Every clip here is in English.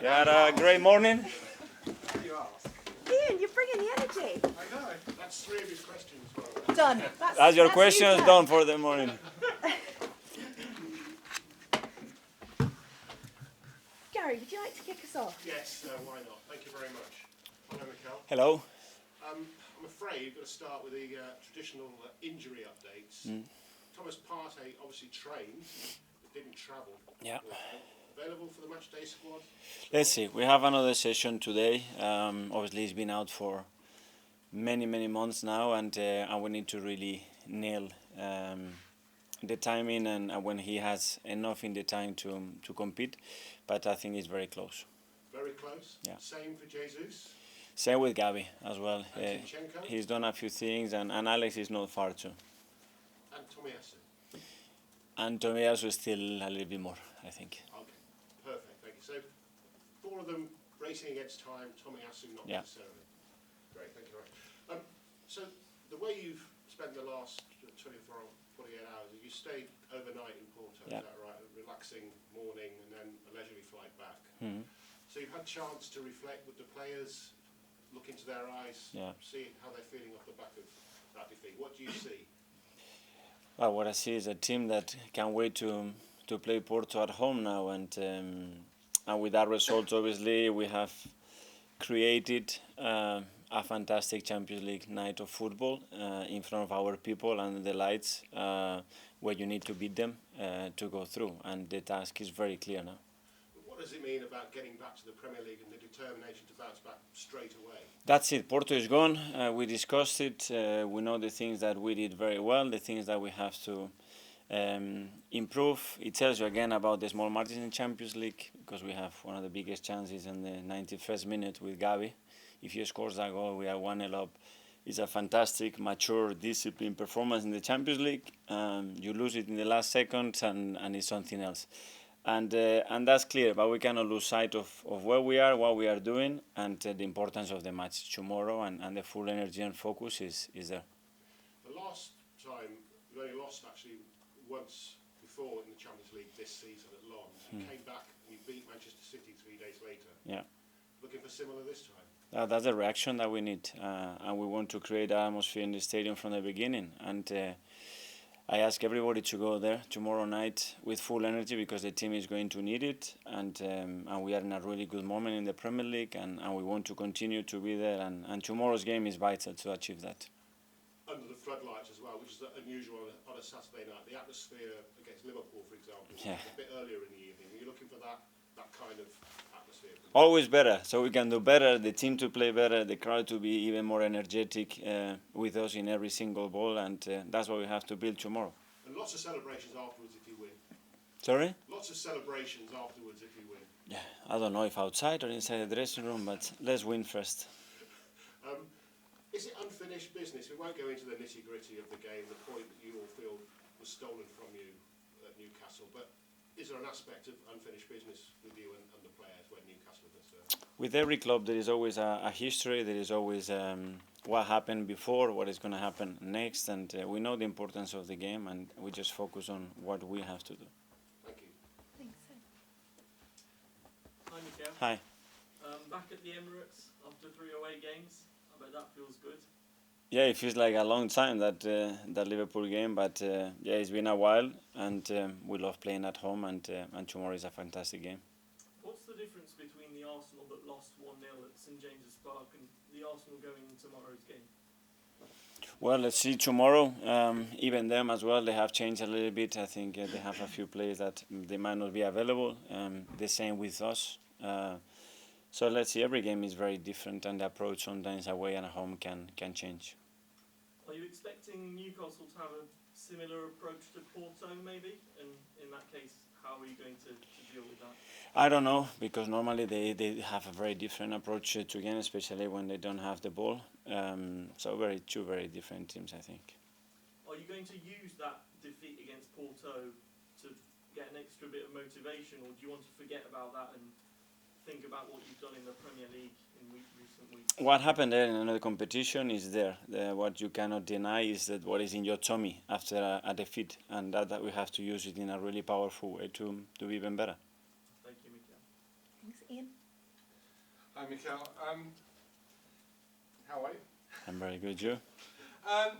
You had a great morning? Ian, you're bringing the energy. I know. That's 3 of his questions. Well. Done. That's your you questions done. done for the morning. Gary, would you like to kick us off? Yes, why not? Thank you very much. Hello, Mikel. Hello. I'm afraid we've got to start with the traditional injury updates. Thomas Partey obviously trained, but didn't travel. Yeah. Available for the match day squad? Let's see. We have another session today. Obviously, he's been out for many months now, and we need to really nail the timing and when he has enough in the time to compete. But I think it's very close. Very close? Yeah. Same for Jesus? Same with Gabi as well. And Zinchenko? He's done a few things, and Alex is not far too. And Tomiyasu? And Tomiyasu is still a little bit more, I think. Okay, perfect, thank you. So, 4 of them racing against time, Tomiyasu not necessarily. Great, thank you very much. So, the way you've spent the last 24 or 48 hours, you stayed overnight in Porto, is that right? A relaxing morning and then a leisurely flight back. So you've had a chance to reflect with the players, look into their eyes, see how they're feeling off the back of that defeat. What do you see? Well, what I see is a team that can't wait to play Porto at home now, and with that result, obviously, we have created a fantastic Champions League night of football in front of our people and the lights, where you need to beat them to go through, and the task is very clear now. What does it mean about getting back to the Premier League and the determination to bounce back straight away? That's it. Porto is gone. We discussed it. We know the things that we did very well, the things that we have to improve. It tells you again about the small margins in Champions League, because we have one of the biggest chances in the 91st minute with Gabi. If he scores that goal, we are 1-0 up. It's a fantastic, mature, disciplined performance in the Champions League. You lose it in the last second, and it's something else. And that's clear, but we cannot lose sight of where we are, what we are doing, and the importance of the match tomorrow, and the full energy and focus is there. The last time, you only lost actually once before in the Champions League this season at Lens. You came back and you beat Manchester City 3 days later. Yeah. Looking for similar this time? That's the reaction that we need, and we want to create an atmosphere in the stadium from the beginning. And I ask everybody to go there tomorrow night with full energy, because the team is going to need it, and we are in a really good moment in the Premier League, and we want to continue to be there, and tomorrow's game is vital to achieve that. Under the floodlights as well, which is unusual on a Saturday night. The atmosphere against Liverpool, for example, was a bit earlier in the evening. Are you looking for that kind of atmosphere? Always better, so we can do better, the team to play better, the crowd to be even more energetic with us in every single ball, and that's what we have to build tomorrow. And lots of celebrations afterwards if you win. Sorry? Lots of celebrations afterwards if you win. Yeah, I don't know if outside or inside the dressing room, but let's win first. Is it unfinished business? We won't go into the nitty-gritty of the game, the point that you all feel was stolen from you at Newcastle, but is there an aspect of unfinished business with you and the players when Newcastle are concerned? With every club, there is always a history, there is always what happened before, what is going to happen next, and we know the importance of the game, and we just focus on what we have to do. Thank you. Thanks. Hi, Mikel. Hi. Back at the Emirates after 3 away games. I bet that feels good. Yeah, it feels like a long time, that Liverpool game, but yeah, it's been a while, and we love playing at home, and tomorrow is a fantastic game. What's the difference between the Arsenal that lost 1-0 at St James's Park and the Arsenal going in tomorrow's game? Well, let's see tomorrow. Even them as well, they have changed a little bit. I think they have a few players that they might not be available. The same with us. So let's see, every game is very different, and the approach sometimes away and at home can change. Are you expecting Newcastle to have a similar approach to Porto, maybe? And in that case, how are you going to deal with that? I don't know, because normally they have a very different approach to game, especially when they don't have the ball. So two very different teams, I think. Are you going to use that defeat against Porto to get an extra bit of motivation, or do you want to forget about that and think about what you've done in the Premier League in recent weeks? What happened there in another competition is there. What you cannot deny is that what is in your tummy after a defeat, and that we have to use it in a really powerful way to be even better. Thank you, Mikel. Thanks, Ian. Hi, Mikel. How are you? I'm very good, you?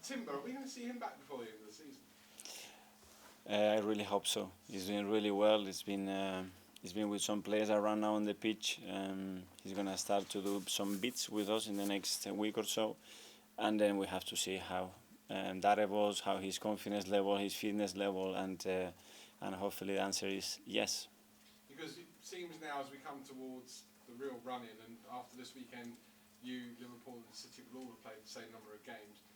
Timber, are we going to see him back before the end of the season? I really hope so. He's doing really well. He's been with some players around now on the pitch. He's gonna start to do some bits with us in the next week or so, and then we have to see how that evolves, how his confidence level, his fitness level, and hopefully the answer is yes. Because it seems now as we come towards the real run-in, and after this weekend, you, Liverpool and City will all have played the same number of games.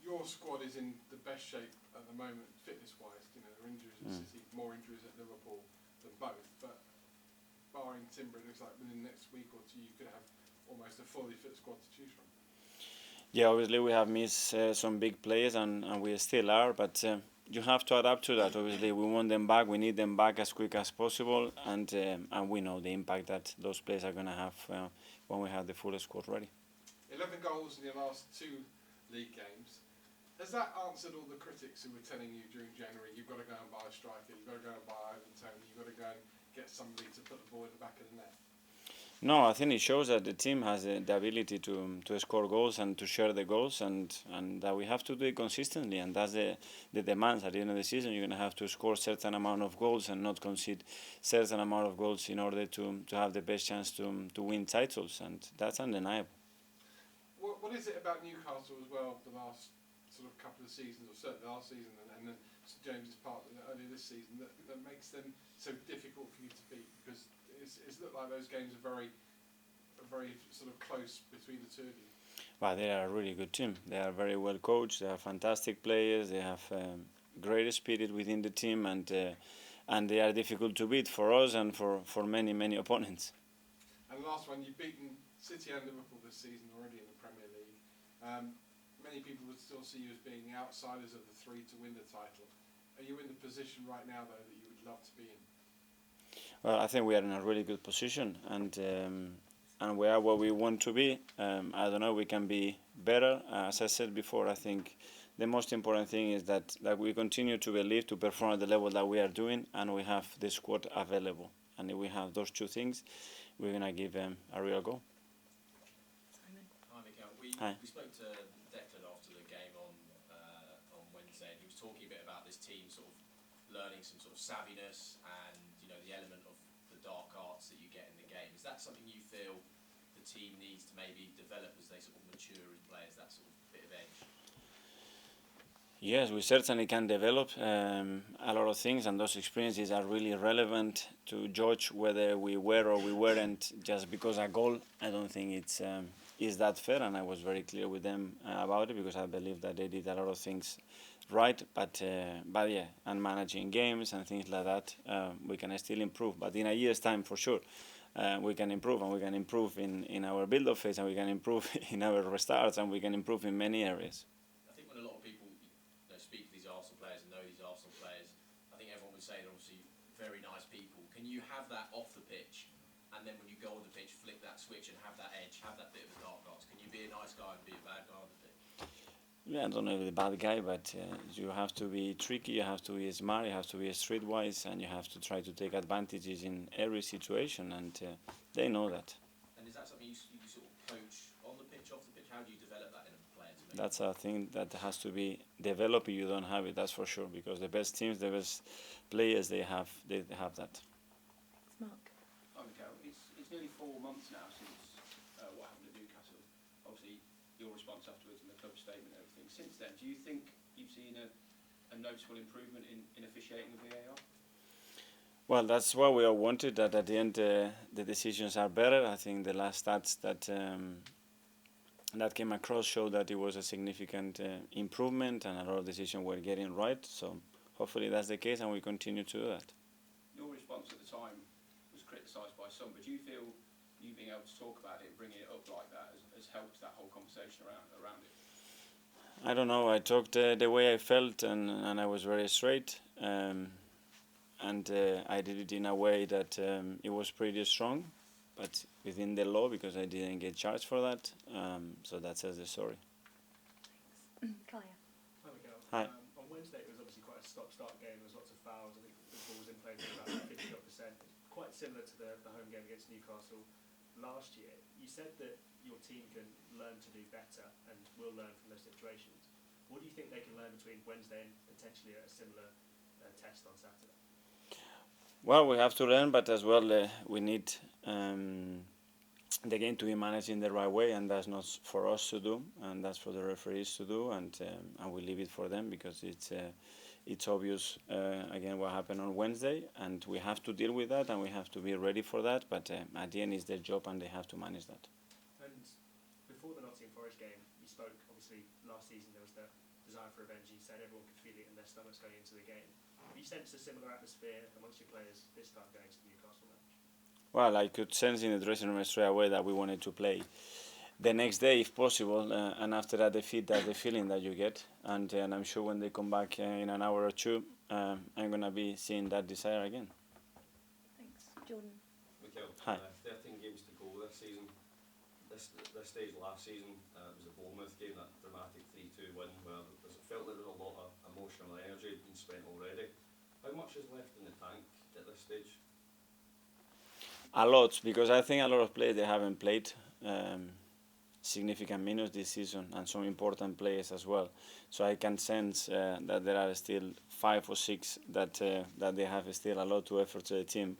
Your squad is in the best shape at the moment, fitness-wise. You know, there are injuries at City, more injuries at Liverpool than both. But barring Timber, it looks like within the next week or two, you could have almost a fully fit squad to choose from. Yeah, obviously we have missed some big players, and we still are, but you have to adapt to that. Obviously, we want them back. We need them back as quick as possible, and we know the impact that those players are going to have when we have the full squad ready. 11 goals in your last 2 league games. Has that answered all the critics who were telling you during January, you've got to go and buy a striker, you've got to go and buy Ivan Toney, you've got to go and get somebody to put the ball in the back of the net? No, I think it shows that the team has the ability to score goals and to share the goals, and that we have to do it consistently, and that's the demands at the end of the season. You're going to have to score a certain amount of goals and not concede certain amount of goals in order to have the best chance to win titles, and that's undeniable. What is it about Newcastle as well, the last sort of couple of seasons, or certainly last season, and then St James's Park earlier this season, that makes them so difficult for you to beat? Because it's looked like those games are very sort of close between the two of you. Well, they are a really good team. They are very well coached. They are fantastic players. They have great spirit within the team, and they are difficult to beat for us and for many opponents. And the last one, you've beaten City and Liverpool this season already in the Premier League. Many people would still see you as being the outsiders of the 3 to win the title. Are you in the position right now, though, that you would love to be in? Well, I think we are in a really good position, and we are where we want to be. I don't know, we can be better. As I said before, I think the most important thing is that we continue to believe, to perform at the level that we are doing, and we have the squad available. And if we have those 2 things, we're going to give them a real go. Simon. Hi, Mikel. We spoke to Declan after the game on Wednesday, and he was talking a bit about this team sort of learning some sort of savviness and, you know, the element of the dark arts that you get in the game. Is that something you feel the team needs to maybe develop as they sort of mature as players, that sort of bit of edge? Yes, we certainly can develop a lot of things, and those experiences are really relevant to judge whether we were or we weren't just because a goal. I don't think it's is that fair, and I was very clear with them about it, because I believe that they did a lot of things right, but yeah, and managing games and things like that, we can still improve. But in a year's time, for sure, we can improve, and we can improve in our build-up phase, and we can improve in our restarts, and we can improve in many areas. I think when a lot of people speak to these Arsenal players and know these Arsenal players, I think everyone would say they're obviously very nice people. Can you have that off the pitch, and then when you go on the pitch, flick that switch and have that edge, have that bit of a dark arts? Can you be a nice guy and be a bad guy on the pitch? Yeah, I don't know if the bad guy, but you have to be tricky, you have to be smart, you have to be streetwise, and you have to try to take advantages in every situation, and they know that. And is that something you sort of coach on the pitch, off the pitch? How do you develop that in a player? That's a thing that has to be developed if you don't have it, that's for sure, because the best teams, the best players, they have that. Mark. Hi, Mikel. It's nearly 4 months now since what happened at Newcastle. Obviously, your response afterwards and the club statement and everything. Since then, do you think you've seen a noticeable improvement in officiating with VAR? Well, that's what we all wanted, that at the end the decisions are better. I think the last stats that came across showed that it was a significant improvement, and a lot of decisions were getting right. So hopefully that's the case, and we continue to do that. Your response at the time was criticised by some, but do you feel you being able to talk about it and bringing it up like that has helped that whole conversation around it? I don't know. I talked the way I felt, and I was very straight. And I did it in a way that it was pretty strong, but within the law, because I didn't get charged for that. So that says the story. Kaya. Hi, Mikel. Hi. On Wednesday, it was obviously quite a stop-start game. There was lots of fouls. I think the ball was in play for about 50%. Quite similar to the home game against Newcastle last year, you said that your team can learn to do better and will learn from those situations. What do you think they can learn between Wednesday and potentially a similar test on Saturday? Well, we have to learn, but as well we need the game to be managed in the right way, and that's not for us to do, and that's for the referees to do, and we leave it for them because it's obvious again what happened on Wednesday, and we have to deal with that, and we have to be ready for that. But at the end, it's their job, and they have to manage that. And before the Nottingham Forest game, you spoke, obviously, last season there was the desire for revenge. You said everyone could feel it in their stomachs going into the game. Have you sensed a similar atmosphere amongst your players this time going to the Newcastle match? Well, I could sense in the dressing room straight away that we wanted to play the next day if possible, and after that defeat, that's the feeling that you get. And I'm sure when they come back in an hour or two, I'm going to be seeing that desire again. Thanks. Jordan. Mikel, Hi. 13 games to go this season. This stage last season was the Bournemouth game, that dramatic 3-2 win, where it felt like there was a lot of emotional energy being spent already. How much is left in the tank at this stage? A lot, because I think a lot of players they haven't played significant minutes this season, and some important players as well. So I can sense that there are still 5 or 6 that they have still a lot to effort to the team,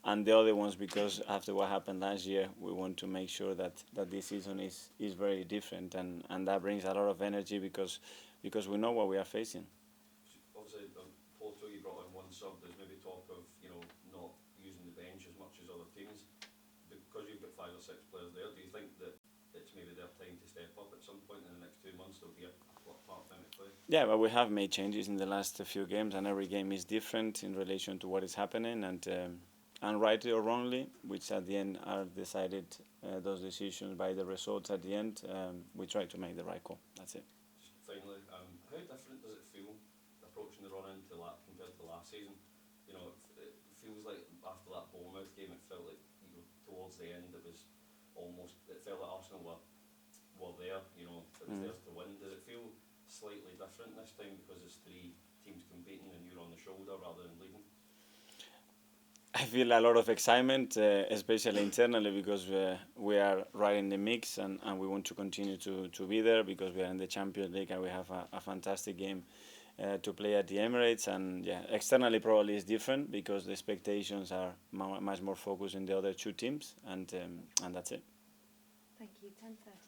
and the other ones because after what happened last year, we want to make sure that this season is very different, and that brings a lot of energy because we know what we are facing. Obviously, Porto, you brought in one sub. There's maybe talk of not using the bench as much as other teams. Because you've got 5 or 6 players there, do you think that it's maybe their time to step up at some point in the next 2 months? There'll be a part-time at play. Yeah, but we have made changes in the last few games, and every game is different in relation to what is happening, and rightly or wrongly, which at the end are decided those decisions by the results at the end. We try to make the right call. That's it. Just finally, how different does it feel approaching the run into compared to last season? It feels like after that Bournemouth game, it felt like towards the end it felt like Arsenal were there. It was theirs to win. Does it feel slightly different this time because there's 3 teams competing and you're on the shoulder rather than leading? I feel a lot of excitement, especially internally, because we are right in the mix, and we want to continue to be there because we are in the Champions League and we have a fantastic game to play at the Emirates. And yeah, externally probably it's different because the expectations are much more focused in the other 2 teams, and that's it. Thank you. 10:30.